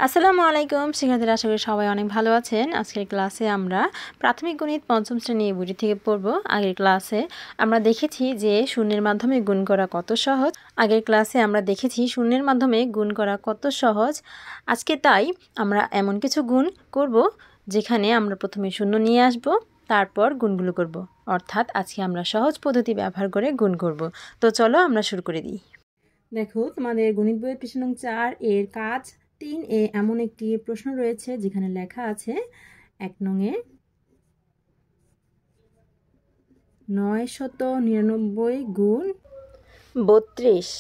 আসসালামু আলাইকুম শিক্ষার্থীরা, আশা করি সবাই অনেক ভালো আছেন। আজকের ক্লাসে আমরা প্রাথমিক গণিত পঞ্চম শ্রেণী বইটি থেকে পড়ব। আগের ক্লাসে আমরা দেখেছি যে শূন্যের মাধ্যমে গুণ করা কত সহজ। আজকে তাই আমরা এমন কিছু গুণ করব যেখানে আমরা প্রথমে শূন্য নিয়ে আসব, তারপর গুণগুলো করব। অর্থাৎ আজকে আমরা সহজ পদ্ধতি ব্যবহার করে গুণ করব। তো চলো আমরা শুরু করে দিই। দেখো, তোমাদের গণিত বইয়ের পৃষ্ঠা নং 4 এর কাজ 3 এ এমন একটি প্রশ্ন রয়েছে যেখানে লেখা আছে 1 নংয়ে 999 গুণ 32।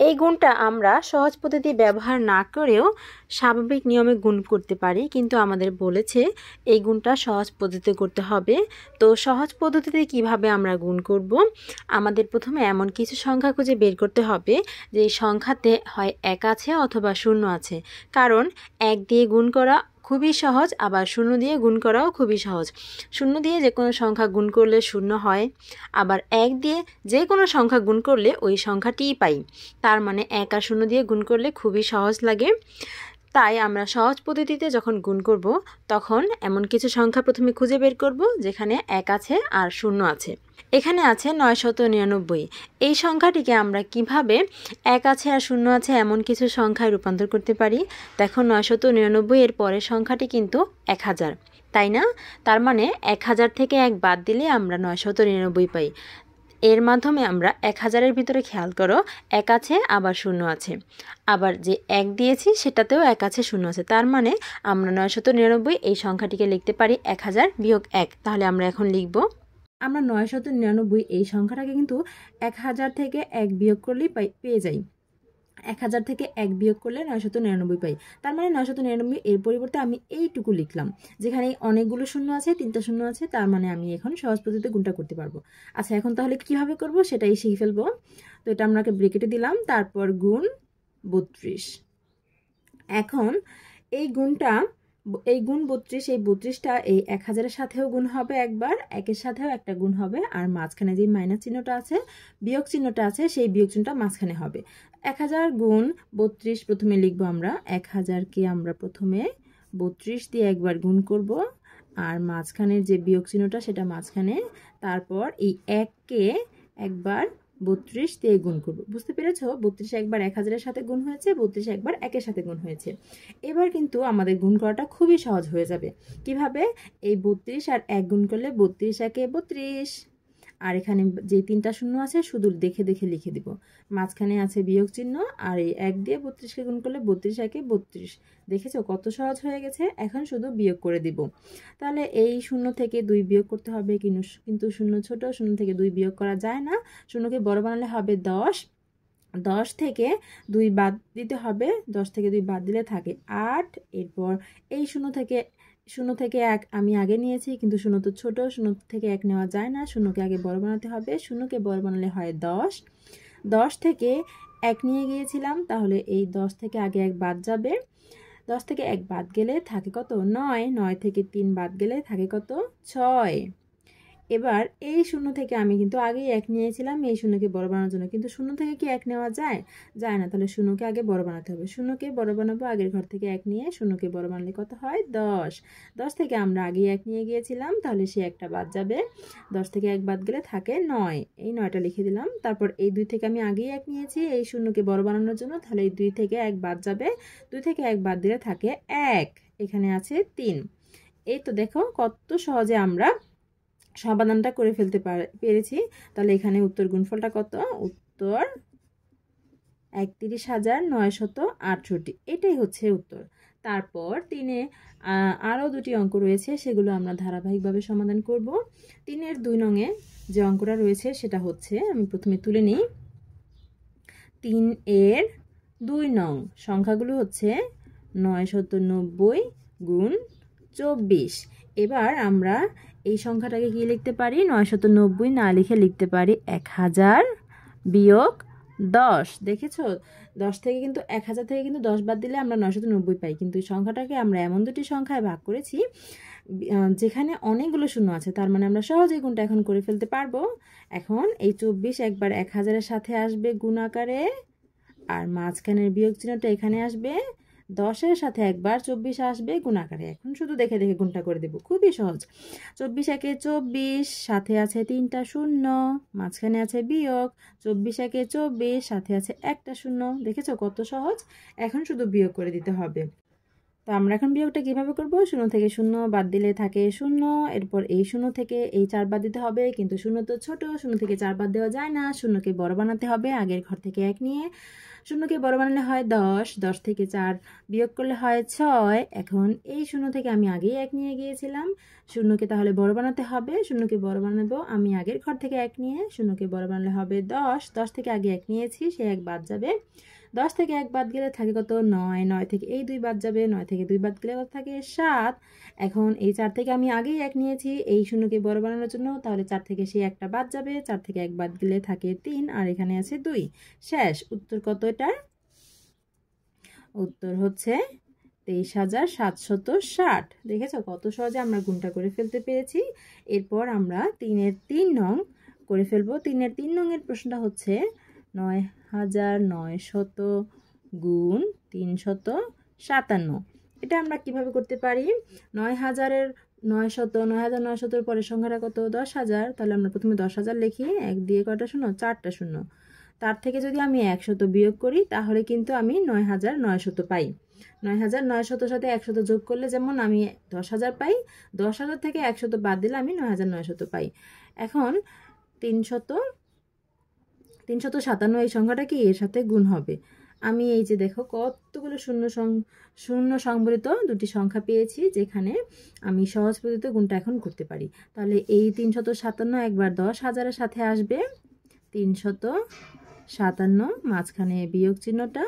এই গুণটা আমরা সহজ পদ্ধতি ব্যবহার না করেও স্বাভাবিক নিয়মে গুণ করতে পারি, কিন্তু আমাদের বলেছে এই গুণটা সহজ পদ্ধতিতে করতে হবে। তো সহজ পদ্ধতিতে কিভাবে আমরা গুণ করব? আমাদের প্রথমে এমন কিছু সংখ্যা খুঁজে বের করতে হবে যে এই সংখ্যাতে হয় 1 আছে অথবা 0 আছে। কারণ 1 দিয়ে গুণ করা খুবই সহজ, আবার 0 দিয়ে গুণ করাও খুবই সহজ। 0 দিয়ে যে কোনো সংখ্যা গুণ করলে 0 হয়, আবার 1 দিয়ে যে কোনো সংখ্যা গুণ করলে ওই সংখ্যাটিই পাই। তার মানে 1 আর 0 দিয়ে গুণ করলে খুবই সহজ লাগে। তাই আমরা সহজ পদ্ধতিতে যখন গুণ করব তখন এমন কিছু সংখ্যা প্রথমে খুঁজে বের করব যেখানে 1 আছে আর 0 আছে। এখানে আছে 999। এই সংখ্যাটিকে আমরা কিভাবে 1 আছে আর 0 আছে এমন কিছু সংখ্যায় রূপান্তর করতে পারি? দেখো, 999 এর পরের সংখ্যাটি কিন্তু 1000, তাই না? তার মানে 1000 থেকে 1 বাদ দিলে আমরা 999 পাই। এর মাধ্যমে আমরা 1000-এর ভিতরে খেয়াল করো 1 আছে আবার 0 আছে, আবার যে 1 দিয়েছি সেটাতেও 1 আছে 0 আছে। তার মানে আমরা 999 এই সংখ্যাটিকে লিখতে পারি 1000 বিয়োগ 1। তাহলে আমরা এখন লিখব, আমরা 999 এই সংখ্যাটাকে কিন্তু 1000 থেকে 1 বিয়োগ করলেই পেয়ে যাই। 1000 থেকে 1 বিয়োগ করলে 999 পাই। তার মানে 999 এর পরিবর্তে আমি এইটুকু লিখলাম, যেখানে অনেকগুলো শূন্য আছে, 3টা শূন্য আছে। তার মানে আমি এখন সহজ পদ্ধতিতে গুণটা করতে পারবো। আচ্ছা, এখন তাহলে কিভাবে করব সেটাই শিখে ফেলবো। তো এটা আমরা ব্রেকেটে দিলাম, তারপর গুণ 32। এখন এই গুণ 32, এই 32টা এই 1000-এর সাথেও গুণ হবে একবার, 1-এর সাথেও একটা গুণ হবে, আর মাঝখানে যে মাইনাস চিহ্নটা আছে, বিয়োগ চিহ্নটা আছে, সেই বিয়োগ চিহ্নটা মাঝখানে হবে। 1000 গুণ 32 প্রথমে লিখবো আমরা। 1000-কে আমরা প্রথমে 32 দিয়ে একবার গুণ করব, আর মাঝখানের যে বিয়োগ চিহ্নটা সেটা মাঝখানে। তারপর এই 1-কে একবার 32 দিয়ে গুণ করব। বুঝতে পেরেছ? 32 একবার 1000-এর সাথে গুণ হয়েছে, 32 একবার 1-এর সাথে গুণ হয়েছে। এবার কিন্তু আমাদের গুণ করাটা খুবই সহজ হয়ে যাবে। কিভাবে? এই 32 আর 1 গুণ করলে 32 একে 32, আর এখানে যে 3টা শূন্য আছে শুধু দেখে দেখে লিখে দিব। মাঝখানে আছে বিয়োগ চিহ্ন, আর এই 1 দিয়ে 32-কে গুণ করলে 32 একে 32। দেখেছো কত সহজ হয়ে গেছে? এখন শুধু বিয়োগ করে দিব। তাহলে এই 0 থেকে 2 বিয়োগ করতে হবে, কিন্তু 0 ছোট, 0 থেকে 2 বিয়োগ করা যায় না। 0কে বড় বানালে হবে 10। 10 থেকে 2 বাদ দিতে হবে, 10 থেকে 2 বাদ দিলে থাকে 8। এরপর এই 0 থেকে 1 আমি আগে নিয়েছি, কিন্তু 0 তো ছোট, 0 থেকে 1 নেওয়া যায় না। 0কে আগে বড় বানাতে হবে, 0কে বড় বানালে হয় 10। 10 থেকে 1 নিয়ে গিয়েছিলাম, তাহলে এই 10 থেকে আগে 1 বাদ যাবে। 10 থেকে 1 বাদ গেলে থাকে কত? 9। 9 থেকে 3 বাদ গেলে থাকে কত? 6। এবার এই 0 থেকে আমি কিন্তু আগেই 1 নিয়েছিলাম এই 0কে বড় বানানোর জন্য, কিন্তু 0 থেকে কি 1 নেওয়া যায়? যায় না। তাহলে 0কে আগে বড় বানাতে হবে। 0কে বড় বানাবো, আগের ঘর থেকে 1 নিয়ে 0কে বড় বানালে কত হয়? 10। 10 থেকে আমরা আগেই 1 নিয়ে গিয়েছিলাম, তাহলে সে একটা বাদ যাবে। 10 থেকে 1 বাদ গেলে থাকে 9। এই 9টা লিখে দিলাম। তারপর এই 2 থেকে আমি আগেই 1 নিয়েছি এই 0কে বড় বানানোর জন্য, তাহলে এই 2 থেকে 1 বাদ যাবে। 2 থেকে 1 বাদ দিলে থাকে 1। এখানে আছে 3। এই তো দেখো কত সহজে আমরা সমাধানটা করে ফেলতে পেরেছি। তাহলে এখানে উত্তর গুণফলটা কত? উত্তর 31,968। এটাই হচ্ছে উত্তর। তারপর 3-এ আরও 2টি অঙ্ক রয়েছে, সেগুলো আমরা ধারাবাহিকভাবে সমাধান করব। 3-এর 2 নংয়ে যে অঙ্কটা রয়েছে সেটা হচ্ছে, আমি প্রথমে তুলে নিই। 3-এর 2 নং সংখ্যাগুলো হচ্ছে 990 গুণ 24। এবার আমরা এই সংখ্যাটাকে কি লিখতে পারি? 990 না লিখে লিখতে পারি 1000 বিয়োগ 10। দেখেছো, 10 থেকে কিন্তু 1000 থেকে কিন্তু 10 বাদ দিলে আমরা 990 পাই, কিন্তু এই সংখ্যাটাকে আমরা এমন দুটি সংখ্যায় ভাগ করেছি যেখানে অনেকগুলো শূন্য আছে। তার মানে আমরা সহজেই গুণটা এখন করে ফেলতে পারবো। এখন এই 24 একবার 1000-এর সাথে আসবে গুণ আকারে, আর মাঝখানের বিয়োগ চিহ্নটা এখানে আসবে। 10-এর সাথে একবার 24 আসবে গুণ আকারে। এখন শুধু দেখে দেখে গুণটা করে দেব, খুবই সহজ। 24 একে 24, সাথে আছে 3টা শূন্য, মাঝখানে আছে বিয়োগ। 24 একে 24, সাথে আছে একটা শূন্য। দেখেছো কত সহজ? এখন শুধু বিয়োগ করে দিতে হবে। তো আমরা এখন বিয়োগটা কিভাবে করব? 0 থেকে 0 বাদ দিলে থাকে 0, এরপর এই 0 থেকে এই 4 বাদ দিতে হবে, কিন্তু 0 তো ছোট, 0 থেকে 4 বাদ দেওয়া যায় না, 0কে বড় বানাতে হবে। আগের ঘর থেকে 1 নিয়ে 0কে বড় বানালে হয় 10, 10 থেকে 4 বিয়োগ করলে হয় 6। এখন এই 0 থেকে আমি আগেই 1 নিয়ে গিয়েছিলাম, 0কে তাহলে বড় বানাতে হবে। 0কে বড় বানাবো আমি আগের ঘর থেকে 1 নিয়ে, 0কে বড় বানালে হবে 10, 10 থেকে আগে 1 নিয়েছি, সে 1 বাদ যাবে। 10 থেকে 1 বাদ গেলে থাকে কত? 9, 9 থেকে এই 2 বাদ যাবে, 9 থেকে 2 বাদ গেলে কত থাকে? 7। এখন এই 4 থেকে আমি আগেই 1 নিয়েছি এই 0কে বড় বানানোর জন্য, তাহলে 4 থেকে সেই একটা বাদ যাবে, 4 থেকে 1 বাদ গেলে থাকে 3, আর এখানে আছে 2। শেষ। উত্তর কত এটার? উত্তর হচ্ছে 23,760। দেখেছো কত সহজে আমরা গুণটা করে ফেলতে পেরেছি। এরপর আমরা 3-এর 3 নং করে ফেলবো। 3-এর 3 নংয়ের প্রশ্নটা হচ্ছে 9,900 গুণ 357। এটা আমরা কিভাবে করতে পারি? 9,900 পরের সংখ্যাটা কত? 10,000। তাহলে আমরা প্রথমে 10,000 লিখি, 1 দিয়ে কয়টা শূন্য? 4টা শূন্য। তার থেকে যদি আমি 100 বিয়োগ করি তাহলে কিন্তু আমি 9,900 পাই। 9,900 সাথে 100 যোগ করলে যেমন আমি 10,000 পাই, 10,000 থেকে 100 বাদ দিলে আমি 9,900 পাই। এখন 357 এই সংখ্যাটা কি এর সাথে গুণ হবে। আমি এই যে দেখো কতগুলো শূন্য সংবলিত দুটি সংখ্যা পেয়েছি, যেখানে আমি সহজ পদ্ধতিতে গুণটা এখন করতে পারি। তাহলে এই 357 একবার 10,000-এর সাথে আসবে, 357 মাঝখানে বিয়োগ চিহ্নটা,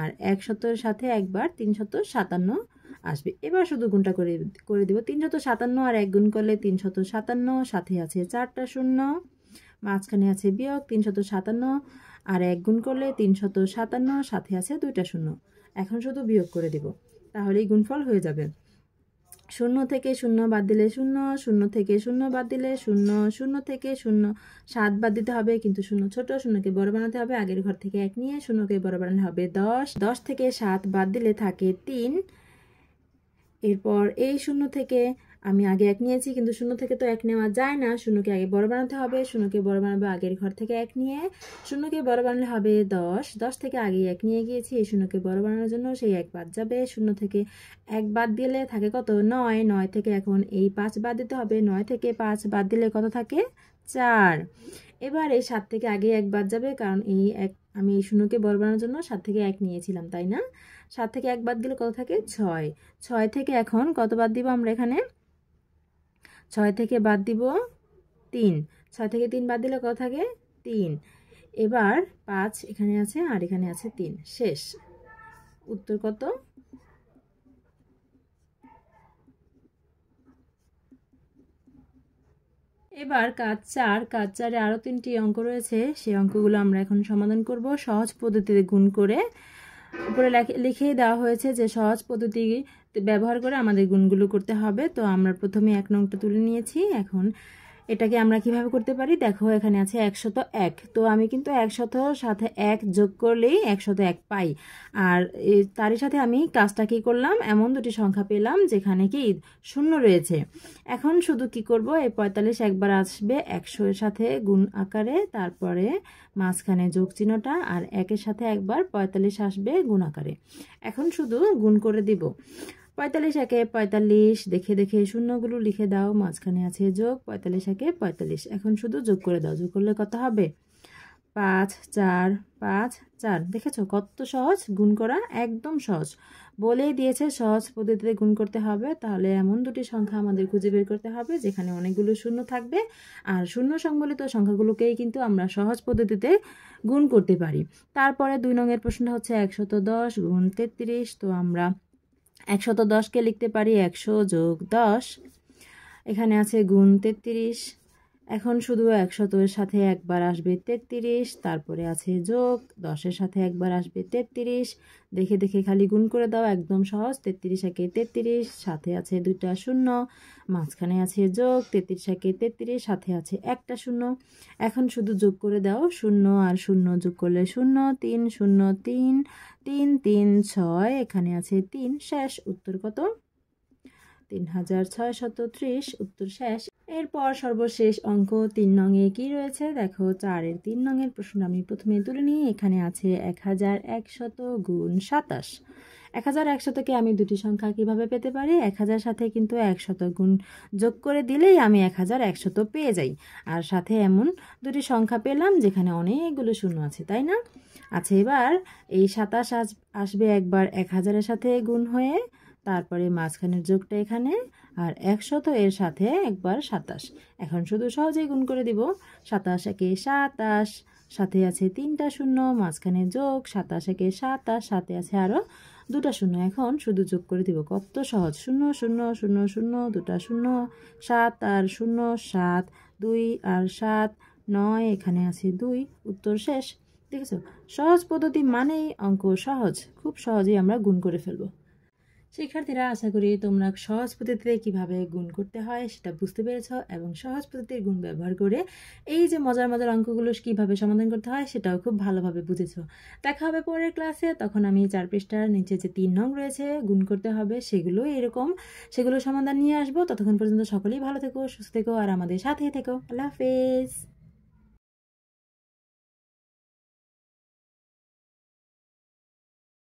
আর 100-এর সাথে একবার 357 আসবে। এবার শুধু গুণটা করে দিব। 357 আর 1 গুণ করলে 357, সাথে আছে 4টা শূন্য, মাঝখানে আছে বিয়োগ। 357 আর 1 গুণ করলে 357, সাথে আছে 2টা শূন্য। এখন শুধু বিয়োগ করে দিব, তাহলেই গুণফল হয়ে যাবে। 0 থেকে 0 বাদ দিলে 0, 0 থেকে 0 বাদ দিলে 0, 0 থেকে 0 7 বাদ দিতে হবে, কিন্তু 0 ছোট, 0কে বড় বানাতে হবে। আগের ঘর থেকে 1 নিয়ে 0কে বড় বানালে হবে 10, 10 থেকে 7 বাদ দিলে থাকে 3। এরপর এই 0 থেকে আমি আগে 1 নিয়েছি, কিন্তু 0 থেকে তো 1 নেওয়া যায় না, 0কে আগে বড় বানাতে হবে। 0কে বড় বানাবো আগের ঘর থেকে 1 নিয়ে, 0কে বড় বানালে হবে 10, 10 থেকে আগে 1 নিয়ে গিয়েছি, এই 0কে বড় বানানোর জন্য সেই 1 বাদ যাবে। 0 থেকে 1 বাদ দিলে থাকে কত? 9, 9 থেকে এখন এই 5 বাদ দিতে হবে, 9 থেকে 5 বাদ দিলে কত থাকে? 4। এবার এই 7 থেকে আগে 1 বাদ যাবে, কারণ এই 1 আমি এই 0কে বড় বানানোর জন্য 7 থেকে 1 নিয়েছিলাম, তাই না? 7 থেকে 1 বাদ দিলে কত থাকে? 6। 6 থেকে এখন কত বাদ দিব আমরা এখানে? 6 থেকে বাদ দিব 3, 6 থেকে 3 বাদ দিলে কত থাকে? 3। এবার 5 এখানে আছে আর এখানে আছে 3। শেষ। উত্তর কত? এবার কাজ 4-এ আরও 3টি অঙ্ক রয়েছে, সেই অঙ্কগুলো আমরা এখন সমাধান করব সহজ পদ্ধতিতে গুণ করে। উপরে লিখেই দেওয়া হয়েছে যে সহজ পদ্ধতি ব্যবহার করে আমাদের গুণগুলো করতে হবে। তো আমরা প্রথমে 1 নংটা তুলে নিয়েছি। এখন এটাকে আমরা কিভাবে করতে পারি? দেখো এখানে আছে 101, তো আমি কিন্তু 100 সাথে 1 যোগ করলেই 101 পাই। আর তারই সাথে আমি কাজটা কি করলাম? এমন দুটি সংখ্যা পেলাম যেখানে কি শূন্য রয়েছে। এখন শুধু কি করব? এই 45 একবার আসবে 100-এর সাথে গুণ আকারে, তারপরে মাঝখানে যোগ চিহ্নটা, আর 1-এর সাথে একবার 45 আসবে গুণ আকারে। এখন শুধু গুণ করে দিব। 45 একে 45, দেখে দেখে শূন্যগুলো লিখে দাও, মাঝখানে আছে যোগ। 45 একে 45, এখন শুধু যোগ করে দাও। যোগ করলে কত হবে? 5, 4, 5, 4। দেখেছো কত সহজ গুণ করা? একদম সহজ। বলেই দিয়েছে সহজ পদ্ধতিতে গুণ করতে হবে। তাহলে এমন দুটি সংখ্যা আমাদের খুঁজে বের করতে হবে যেখানে অনেকগুলো শূন্য থাকবে, আর শূন্য সংবলিত সংখ্যাগুলোকেই কিন্তু আমরা সহজ পদ্ধতিতে গুণ করতে পারি। তারপরে 2 নংয়ের প্রশ্নটা হচ্ছে 110 গুণ 33। তো আমরা 110কে লিখতে পারি 100 যোগ 10, এখানে আছে গুণ 33। এখন শুধু 100 এর সাথে একবার আসবে 33, তারপরে আছে যোগ, 10-এর সাথে একবার আসবে 33। দেখে দেখে খালি গুণ করে দাও, একদম সহজ। 33 একে 33, সাথে আছে 2টা শূন্য, মাঝখানে আছে যোগ, 33 একে 33, সাথে আছে একটা শূন্য। এখন শুধু যোগ করে দাও, শূন্য আর শূন্য যোগ করলে 0, 3 0 3 3 3 6, এখানে আছে 3, শেষ। উত্তর কত? 3630, উত্তর শেষ। এরপর সর্বশেষ অঙ্ক 3 নংয়ে কি রয়েছে দেখো। 4-এর 3 নংয়ের প্রশ্ন আমি প্রথমে তুলে নিই। এখানে আছে 1100 গুণ 27। 1100-কে আমি দুটি সংখ্যা কিভাবে পেতে পারি? 1000 সাথে কিন্তু 100 গুণ যোগ করে দিলেই আমি 1100 পেয়ে যাই। আর সাথে এমন দুটি সংখ্যা পেলাম যেখানে অনেকগুলো শূন্য আছে, তাই না? আচ্ছা, এবার এই 27 আসবে একবার 1000-এর সাথে গুণ হয়ে, তারপরে মাঝখানের যোগটা এখানে, আর 100 এর সাথে একবার 27। এখন শুধু সহজেই গুণ করে দিব। 27 একে 27, সাথে আছে 3টা শূন্য, মাঝখানে যোগ, 27 একে 27, সাথে আছে আরও 2টা শূন্য। এখন শুধু যোগ করে দিব, কত সহজ। 0 0 0 0, 2টা শূন্য, 7 আর 0 7, 2 আর 7 9, এখানে আছে 2, উত্তর শেষ। দেখেছো, সহজ পদ্ধতি মানেই অঙ্ক সহজ, খুব সহজেই আমরা গুণ করে ফেলবো। শিক্ষার্থীরা, আশা করি তোমরা সহজ পদ্ধতিতে কিভাবে গুণ করতে হয় সেটা বুঝতে পেরেছ এবং সহজ পদ্ধতির গুণ ব্যবহার করে এই যে মজার মজার অঙ্কগুলো কিভাবে সমাধান করতে হয় সেটাও খুব ভালোভাবে বুঝেছ। দেখা হবে পরের ক্লাসে, তখন আমি 4 পৃষ্ঠার নিচে যে 3 নং রয়েছে গুণ করতে হবে সেগুলো সমাধান নিয়ে আসবো। ততক্ষণ পর্যন্ত সকলেই ভালো থেকো, সুস্থ থেকো আর আমাদের সাথেই থেকো। আল্লাহ হাফেজ।